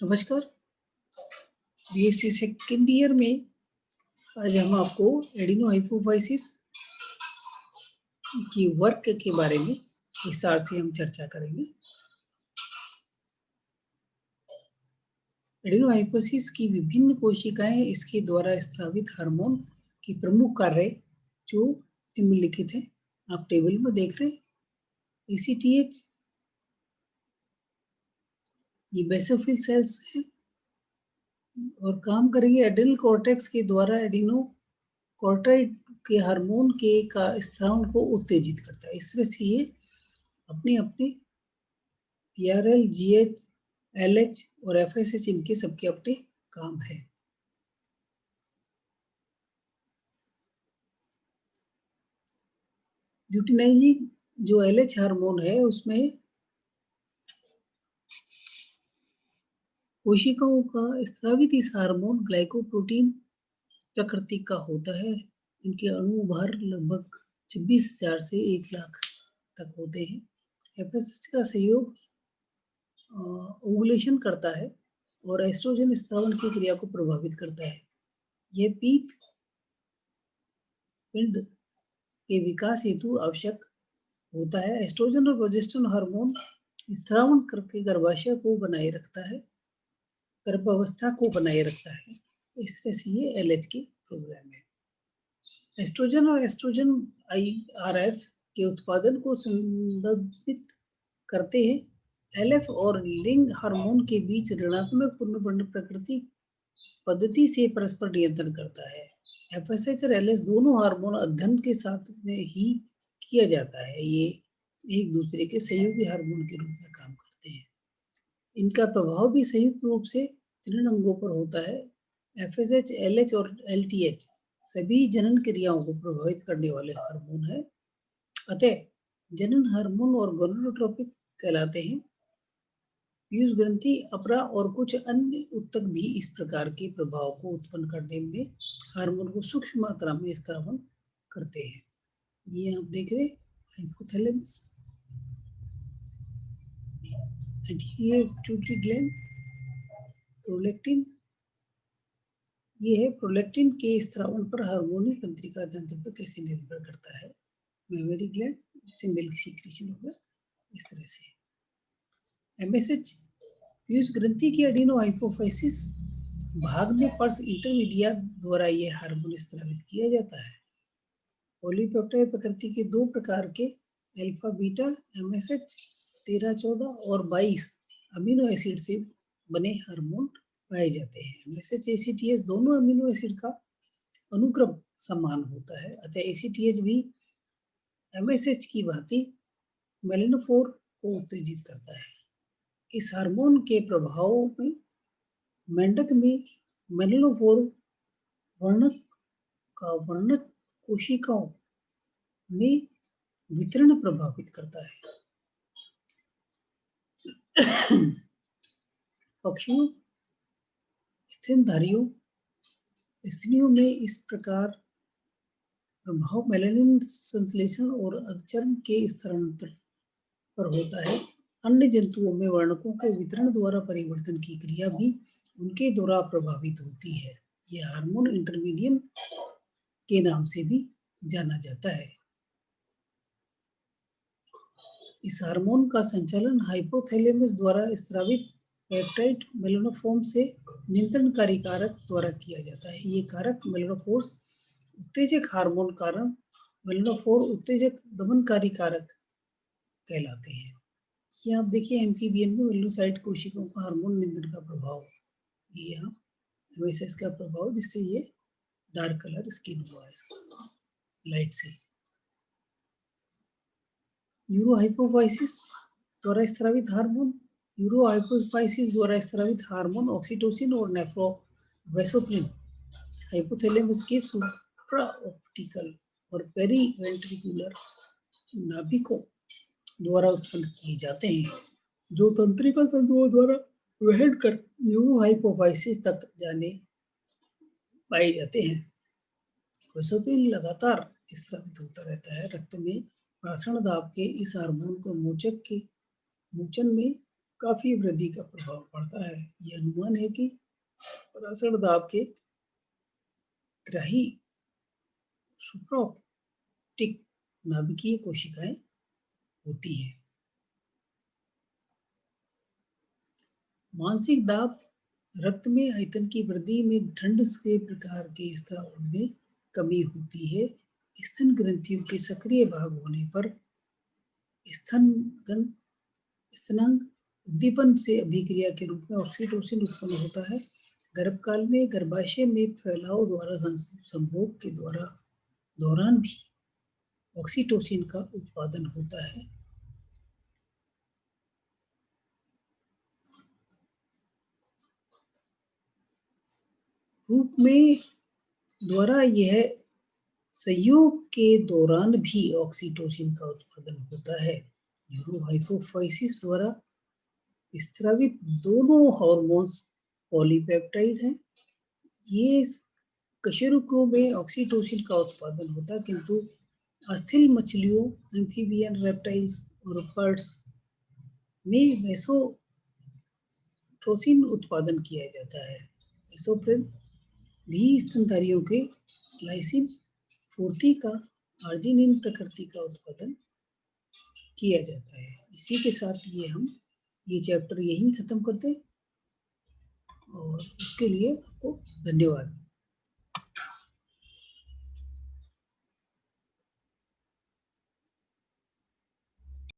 नमस्कार। BSc second year में आज हम आपको एडिनोहाइपोफाइसिस की वर्क के बारे में विस्तार से हम चर्चा करेंगे। एडिनोहाइपोफाइसिस की विभिन्न कोशिकाएं इसके द्वारा स्रावित हार्मोन की प्रमुख कार्य जो निम्नलिखित है। आप टेबल में देख रहे हैं ACTH, ये बेसोफिल सेल्स है और काम करेंगे एड्रेनल कॉर्टेक्स के द्वारा एडिनो कॉर्टाइड के हार्मोन का स्रावण को उत्तेजित करता है। इस तरह से ये अपने अपने PRL, GH, LH और FSH इनके सबके अपने काम है। ल्यूटिनाइजिंग जो LH हार्मोन है उसमें कोशिकाओं का स्रावित इस हार्मोन ग्लाइकोप्रोटीन प्रकृति का होता है। इनके अणु भार लगभग 26,000 से 1 लाख तक होते हैं। FSH का सहयोग ओवुलेशन करता है और एस्ट्रोजन स्रावण की क्रिया को प्रभावित करता है। यह पीत पिंड के विकास हेतु आवश्यक होता है। एस्ट्रोजन और प्रोजेस्टेरोन हार्मोन स्रावण करके गर्भाशय को बनाए रखता है, गर्भावस्था को बनाए रखता है। इस तरह से ये LH के प्रोग्राम है। एस्ट्रोजन और एस्ट्रोजन IRF के उत्पादन को संदर्भित करते हैं। LF और लिंग हार्मोन के बीच ऋणात्मक पुनर्बंध प्रकृति पद्धति से परस्पर नियंत्रण करता है। FSH और LH दोनों हार्मोन अध्ययन के साथ में ही किया जाता है। ये एक दूसरे के सहयोगी हार्मोन के रूप में काम करते हैं। इनका प्रभाव भी संयुक्त रूप से 3 अंगों पर होता है। FSH, LH और LTH सभी जनन क्रियाओं को प्रभावित करने वाले हार्मोन हैं। अतः जनन हार्मोन और गोनेडोट्रोपिक कहलाते हैं। पीयूष ग्रंथि, अपरा और कुछ अन्य ऊतक भी इस प्रकार के प्रभाव को उत्पन्न करने में हार्मोन को सूक्ष्म मात्रा में स्रावन करते हैं। ये आप देख रहे हाइपोथैलेमस, पिट्यूटरी ग्लैंड, प्रोलैक्टिन। ये है प्रोलैक्टिन के स्रावन पर हार्मोनिक तंत्रिका तंत्र पर कैसे निर्भर करता है। मेमरी ग्लैंड, जिससे मिल्क सीक्रेशन होगा। इस तरह से MSH पीयूष ग्रंथि की एडिनोहाइपोफाइसिस भाग में पर्स इंटरमीडिया द्वारा यह हार्मोन स्रावित किया जाता है। पॉलीपेप्टाइड प्रकृति के 2 प्रकार के अल्फा बीटा MSH 13, 14 और 22 अमीनो एसिड से बने हार्मोन पाए जाते हैं। MSH ACTH दोनों अमीनो एसिड का अनुक्रम समान होता है। अतः ACTH भी MSH की भांति मेलानोफोर को उत्तेजित करता है। इस हार्मोन के प्रभाव में मेंढक में मेलानोफोर वर्णक कोशिकाओं में वितरण प्रभावित करता है। पक्षियों, स्तनधारियों, स्त्रियों में इस प्रकार प्रभाव मेलानिन संश्लेषण और अधचर्म के स्थानांतरण पर होता है। अन्य जंतुओं में वर्णकों के वितरण द्वारा परिवर्तन की क्रिया भी उनके द्वारा प्रभावित होती है। यह हार्मोन इंटरमीडियन के नाम से भी जाना जाता है। इस हार्मोन का संचालन हाइपोथैलेमस द्वारा स्रावित पेप्टाइड मेलानोफोर्म से नियंत्रणकारी कारक द्वारा किया जाता है। ये कारक मेलानोफोर्स उत्तेजक हार्मोन कारण मेलानोफोर उत्तेजक दमनकारी कारक कहलाते हैं। ये आप देखिए एम्फीबियन में मेलानोसाइट कोशिकाओं का हार्मोन नियंत्रण का प्रभाव, ये आप MSH का प्रभाव, जिससे ये डार्क कलर स्किन हुआ है इसका लाइट से। यूरोहाइपोफाइसिस द्वारा स्रावित हार्मोन, यूरोहाइपोफाइसिस द्वारा स्रावित हार्मोन ऑक्सीटोसिन और नेफ्रोवेसोप्रिन हाइपोथैलेमस के सुप्राऑप्टिकल और पेरीवेंट्रिकुलर नाभिकों द्वारा उत्पन्न किए जाते हैं, जो तंत्रिका तंतुओं द्वारा वहन कर यूरोहाइपोफाइसिस तक जाने पाए जाते हैं। वेसोप्रिन लगातार स्रावित होता रहता है। रक्त में भाषण दाब के इस हार्मोन को मोचन में काफ़ी वृद्धि का प्रभाव पड़ता है। ये अनुमान है कि रासड़ दाब के ग्राही सुप्राऑप्टिक नाभिकीय कोशिकाएं होती हैं। मानसिक दाब रक्त में आयतन की वृद्धि में ठंड के प्रकार के स्राव में कमी होती है। स्तन ग्रंथियों के सक्रिय भाग होने पर स्तनगन स्तनांग उद्दीपन से अभिक्रिया के रूप में ऑक्सीटोसिन उत्पन्न होता है। गर्भकाल में गर्भाशय में फैलाव द्वारा संभोग के दौरान भी ऑक्सीटोसिन का उत्पादन होता है। रूप में द्वारा यह संयोग के दौरान भी ऑक्सीटोसिन का उत्पादन होता है। न्यूरोहाइपोफाइसिस द्वारा स्रावित दोनों हार्मोन्स पॉलीपेप्टाइड हैं। ये कशेरुकों में ऑक्सीटोसिन का उत्पादन होता है, किंतु अस्थिल मछलियों, एम्फीबियन, रेप्टाइल्स और बर्ड्स में वेसोट्रोसिन उत्पादन किया जाता है। वेसोप्रिन भी स्तनधारियों के लाइसिन पूर्ति का आर्जिनिन प्रकृति का उत्पादन किया जाता है। इसी के साथ ये चैप्टर यहीं खत्म करते हैं और उसके लिए आपको धन्यवाद।